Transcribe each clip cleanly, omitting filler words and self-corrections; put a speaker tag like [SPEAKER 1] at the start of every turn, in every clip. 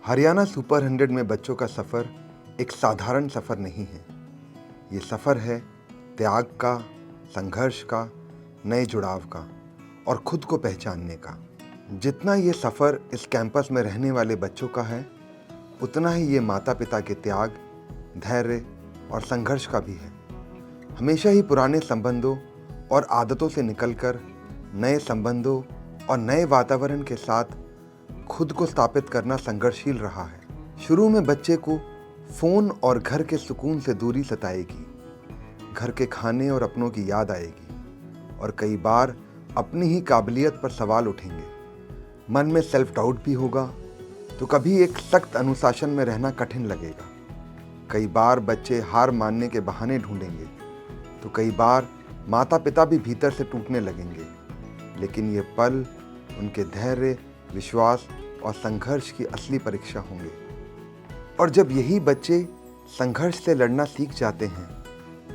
[SPEAKER 1] Haryana super 100 में बच्चों का सफ़र एक साधारण सफ़र नहीं है। ये सफ़र है त्याग का, संघर्ष का, नए जुड़ाव का और खुद को पहचानने का। जितना ये सफ़र इस कैंपस में रहने वाले बच्चों का है, उतना ही ये माता पिता के त्याग, धैर्य और संघर्ष का भी है। हमेशा ही पुराने संबंधों और आदतों से निकलकर नए संबंधों और नए वातावरण के साथ खुद को स्थापित करना संघर्षशील रहा है। शुरू में बच्चे को फ़ोन और घर के सुकून से दूरी सताएगी, घर के खाने और अपनों की याद आएगी और कई बार अपनी ही काबिलियत पर सवाल उठेंगे। मन में सेल्फ डाउट भी होगा, तो कभी एक सख्त अनुशासन में रहना कठिन लगेगा। कई बार बच्चे हार मानने के बहाने ढूंढेंगे, तो कई बार माता पिता भी भीतर से टूटने लगेंगे। लेकिन ये पल उनके धैर्य, विश्वास और संघर्ष की असली परीक्षा होंगे। और जब यही बच्चे संघर्ष से लड़ना सीख जाते हैं,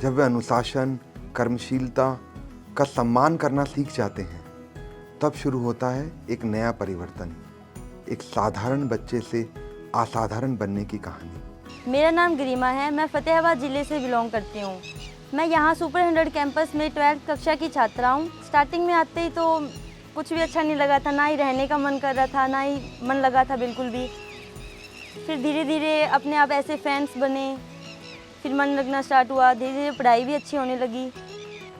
[SPEAKER 1] जब वे अनुशासन, कर्मशीलता का सम्मान करना सीख जाते हैं, तब शुरू होता है एक नया परिवर्तन, एक साधारण बच्चे से असाधारण बनने की कहानी।
[SPEAKER 2] मेरा नाम गरिमा है। मैं फतेहाबाद ज़िले से बिलोंग करती हूँ। मैं यहाँ सुपर 100 कैंपस में 12th कक्षा की छात्रा हूँ। स्टार्टिंग में आते ही तो कुछ भी अच्छा नहीं लगा था, ना ही रहने का मन कर रहा था, ना ही मन लगा था बिल्कुल भी। फिर धीरे धीरे अपने आप ऐसे फ्रेंड्स बने, फिर मन लगना स्टार्ट हुआ। धीरे धीरे पढ़ाई भी अच्छी होने लगी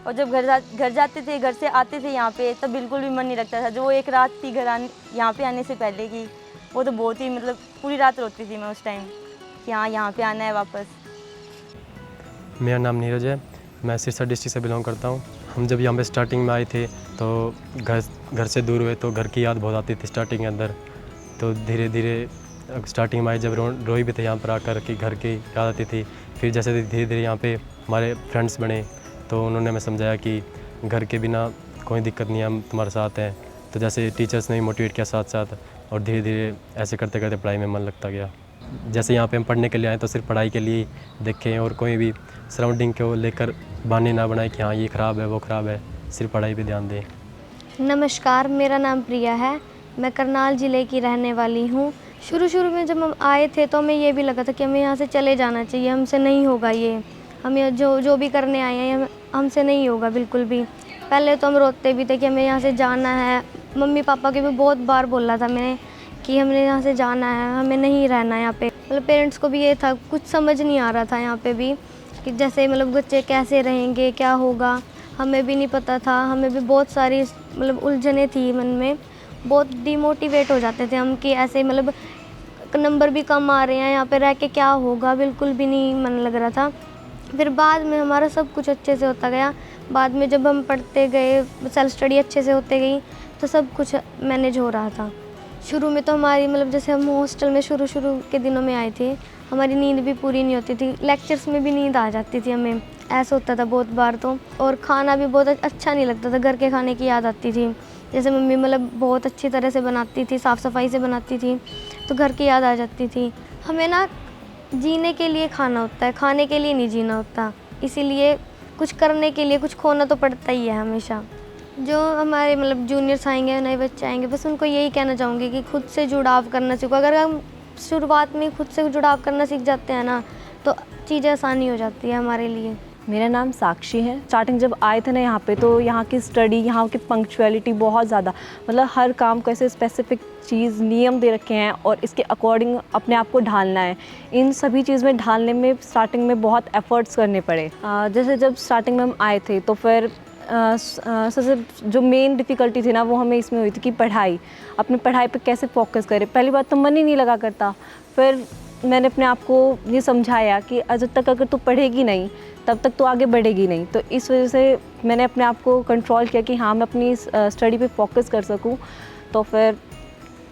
[SPEAKER 2] और जब घर जाते थे, घर से आते थे यहाँ पे, तब बिल्कुल भी मन नहीं लगता था। जो एक रात थी यहाँ पे आने से पहले की, वो तो बहुत ही पूरी रात रोती थी मैं उस टाइम कि हाँ यहाँ पे आना है वापस।
[SPEAKER 3] मेरा नाम नीरज है। मैं सिरसा डिस्ट्रिक्ट से बिलोंग करता हूँ। हम जब यहाँ पे स्टार्टिंग में आए थे तो घर से दूर हुए तो घर की याद बहुत आती थी स्टार्टिंग के अंदर। तो धीरे धीरे स्टार्टिंग में आए जब रोई भी थे यहाँ पर आकर कि घर की याद आती थी। फिर जैसे धीरे धीरे यहाँ पे हमारे फ्रेंड्स बने तो उन्होंने हमें समझाया कि घर के बिना कोई दिक्कत नहीं है, हम तुम्हारे साथ हैं। तो जैसे टीचर्स ने मोटिवेट किया साथ साथ, और धीरे धीरे ऐसे करते करते पढ़ाई में मन लगता गया। जैसे यहाँ पे हम पढ़ने के लिए आए तो सिर्फ पढ़ाई के लिए देखें और कोई भी सराउंडिंग को लेकर बहाने ना बनाए कि हाँ ये ख़राब है वो ख़राब है, सिर्फ पढ़ाई पे ध्यान दें।
[SPEAKER 4] नमस्कार, मेरा नाम प्रिया है। मैं करनाल ज़िले की रहने वाली हूँ। शुरू में जब हम आए थे तो हमें ये भी लगा था कि हमें यहाँ से चले जाना चाहिए, हमसे नहीं होगा ये, हम जो भी करने आए हैं हमसे नहीं होगा बिल्कुल भी। पहले तो हम रोते भी थे कि हमें यहाँ से जाना है। मम्मी पापा के भी बहुत बार बोला था मैंने कि हमने यहाँ से जाना है, हमें नहीं रहना यहाँ पे। पेरेंट्स को भी ये था, कुछ समझ नहीं आ रहा था यहाँ पे भी कि जैसे बच्चे कैसे रहेंगे, क्या होगा, हमें भी नहीं पता था। हमें भी बहुत सारी उलझनें थी मन में, बहुत डिमोटिवेट हो जाते थे हम कि ऐसे नंबर भी कम आ रहे हैं, यहाँ पे रह के क्या होगा, बिल्कुल भी नहीं मन लग रहा था। फिर बाद में हमारा सब कुछ अच्छे से होता गया। बाद में जब हम पढ़ते गए, सेल्फ स्टडी अच्छे से होते गई तो सब कुछ मैनेज हो रहा था। शुरू में तो हमारी जैसे हम हॉस्टल में शुरू के दिनों में आए थे, हमारी नींद भी पूरी नहीं होती थी। लेक्चर्स में भी नींद आ जाती थी हमें, ऐसा होता था बहुत बार तो। और खाना भी बहुत अच्छा नहीं लगता था, घर के खाने की याद आती थी। जैसे मम्मी बहुत अच्छी तरह से बनाती थी, साफ़ सफाई से बनाती थी, तो घर की याद आ जाती थी। हमें ना जीने के लिए खाना होता है, खाने के लिए नहीं जीना होता। इसीलिए कुछ करने के लिए कुछ खोना तो पड़ता ही है हमेशा। जो हमारे जूनियर्स आएंगे, नए बच्चे आएंगे, बस उनको यही कहना चाहूँगी कि खुद से जुड़ाव करना सीखो। अगर हम शुरुआत में खुद से जुड़ाव करना सीख जाते हैं ना, तो चीज़ें आसानी हो जाती है हमारे लिए।
[SPEAKER 5] मेरा नाम साक्षी है। स्टार्टिंग जब आए थे ना यहाँ पे, तो यहाँ की स्टडी, यहाँ की पंक्चुअलिटी बहुत ज़्यादा, हर काम को ऐसे स्पेसिफिक चीज़ नियम दे रखे हैं और इसके अकॉर्डिंग अपने आप को ढालना है। इन सभी चीज़ में ढालने में स्टार्टिंग में बहुत एफ़र्ट्स करने पड़े। जैसे जब स्टार्टिंग में हम आए थे तो फिर सबसे जो मेन डिफ़िकल्टी थी ना, वो हमें इसमें हुई थी कि अपनी पढ़ाई पे कैसे फोकस करें। पहली बात तो मन ही नहीं लगा करता। फिर मैंने अपने आप को ये समझाया कि जब तक अगर तू पढ़ेगी नहीं तब तक तो आगे बढ़ेगी नहीं। तो इस वजह से मैंने अपने आप को कंट्रोल किया कि हाँ मैं अपनी स्टडी पे फोकस कर सकूं। तो फिर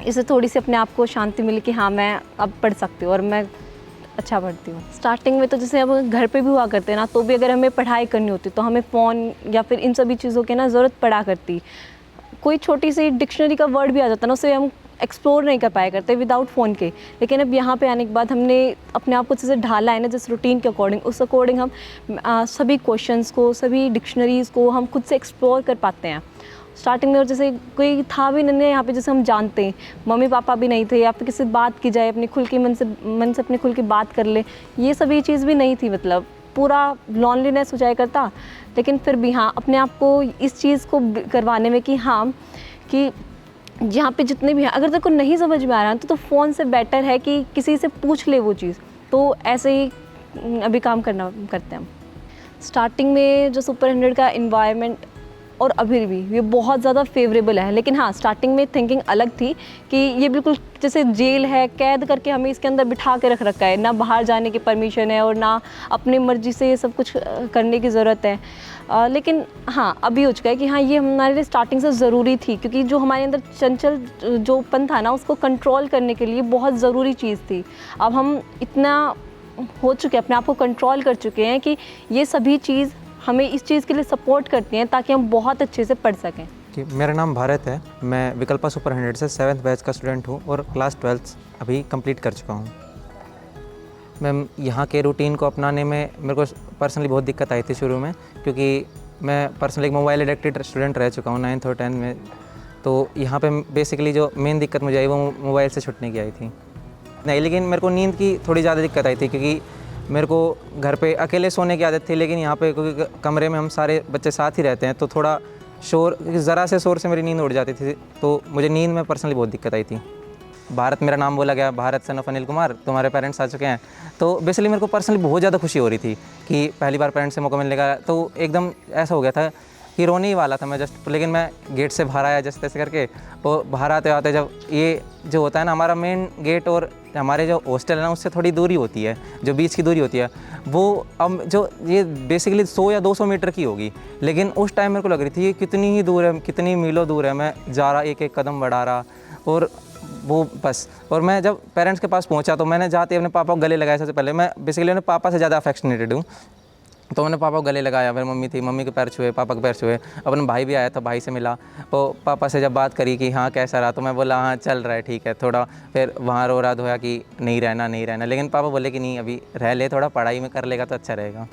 [SPEAKER 5] इससे थोड़ी सी अपने आप को शांति मिली कि हाँ मैं अब पढ़ सकती हूँ और मैं अच्छा पढ़ती हूँ। स्टार्टिंग में तो जैसे अब घर पे भी हुआ करते हैं ना, तो भी अगर हमें पढ़ाई करनी होती तो हमें फ़ोन या फिर इन सभी चीज़ों की ज़रूरत पड़ा करती। कोई छोटी सी डिक्शनरी का वर्ड भी आ जाता ना, उसे हम एक्सप्लोर नहीं कर पाया करते विदाउट फ़ोन के। लेकिन अब यहाँ पे आने के बाद हमने अपने आप को जैसे ढाला है ना, जिस रूटीन के अकॉर्डिंग, उस अकॉर्डिंग हम सभी क्वेश्चंस को, सभी डिक्शनरीज़ को हम खुद से एक्सप्लोर कर पाते हैं। स्टार्टिंग में और जैसे कोई था भी नहीं यहाँ पे, जैसे हम जानते हैं मम्मी पापा भी नहीं थे, या फिर किसी से बात की जाए अपनी खुल के मन से अपनी खुल के बात कर ले, ये सभी चीज़ भी नहीं थी। मतलब पूरा लॉनलीनेस हो जाया करता। लेकिन फिर भी हाँ, अपने आप को इस चीज़ को करवाने में कि हाँ, कि जहाँ पे जितने भी हैं, अगर तेरे को नहीं समझ में आ रहा तो फ़ोन से बेटर है कि किसी से पूछ ले वो चीज़। तो ऐसे ही अभी काम करते हैं हम। स्टार्टिंग में जो सुपर 100 का इन्वायरमेंट और अभी भी ये बहुत ज़्यादा फेवरेबल है। लेकिन हाँ, स्टार्टिंग में थिंकिंग अलग थी कि ये बिल्कुल जैसे जेल है, कैद करके हमें इसके अंदर बिठा के रख रखा है, ना बाहर जाने की परमिशन है और ना अपनी मर्ज़ी से ये सब कुछ करने की ज़रूरत है। लेकिन हाँ, अभी हो चुका है कि हाँ, ये हमारे लिए स्टार्टिंग से ज़रूरी थी, क्योंकि जो हमारे अंदर चंचल जोपन था ना, उसको कंट्रोल करने के लिए बहुत ज़रूरी चीज़ थी। अब हम इतना हो चुके हैं, अपने आप को कंट्रोल कर चुके हैं कि ये सभी चीज़ हमें इस चीज़ के लिए सपोर्ट करती हैं ताकि हम बहुत अच्छे से पढ़ सकें।
[SPEAKER 6] कि मेरा नाम भारत है, मैं विकल्पा सुपर 100 से 7th बैच का स्टूडेंट हूँ और क्लास 12th अभी कंप्लीट कर चुका हूँ। मैं यहाँ के रूटीन को अपनाने में मेरे को पर्सनली बहुत दिक्कत आई थी शुरू में, क्योंकि मैं पर्सनली एक मोबाइल एडिक्टेड स्टूडेंट रह चुका हूँ 9th और 10th में। तो यहाँ पे बेसिकली जो मेन दिक्कत मुझे आई वो मोबाइल से छूटने की आई थी। नहीं, लेकिन मेरे को नींद की थोड़ी ज़्यादा दिक्कत आई थी, क्योंकि मेरे को घर पे अकेले सोने की आदत थी। लेकिन यहाँ पे क्योंकि कमरे में हम सारे बच्चे साथ ही रहते हैं, तो थोड़ा शोर, ज़रा से शोर से मेरी नींद उड़ जाती थी, तो मुझे नींद में पर्सनली बहुत दिक्कत आई थी। भारत मेरा नाम बोला गया, भारत सन ऑफ अनिल कुमार, तुम्हारे पेरेंट्स आ चुके हैं। तो बेसिकली मेरे को पर्सनली बहुत ज़्यादा खुशी हो रही थी कि पहली बार पेरेंट्स से मौका मिलने का। तो एकदम ऐसा हो गया था कि रोने ही वाला था मैं जस्ट, लेकिन मैं गेट से बाहर आया जैसे तैसे करके। और बाहर आते आते जब ये जो होता है ना, हमारा मेन गेट और हमारे जो हॉस्टल है ना, उससे थोड़ी दूरी होती है, जो बीच की दूरी होती है, वो अब जो ये बेसिकली 100 या 200 मीटर की होगी। लेकिन उस टाइम मेरे को लग रही थी ये कितनी ही दूर है, कितनी मीलों दूर है। मैं जा रहा, एक एक कदम बढ़ा रहा, और वो बस। और मैं जब पेरेंट्स के पास पहुंचा तो मैंने जाते अपने पापा को गले लगाया। सबसे पहले मैं बेसिकली अपने पापा से ज़्यादा अफेक्शनेटेड हूँ, तो मैंने पापा को गले लगाया। फिर मम्मी थी, मम्मी के पैर छुए, पापा के पैर छुए। अपना भाई भी आया था, भाई से मिला। तो पापा से जब बात करी कि हाँ कैसा रहा, तो मैं बोला हाँ चल रहा है, ठीक है। थोड़ा फिर वहाँ रो रहा धोया कि नहीं रहना। लेकिन पापा बोले कि नहीं, अभी रह ले, थोड़ा पढ़ाई में कर लेगा तो अच्छा रहेगा।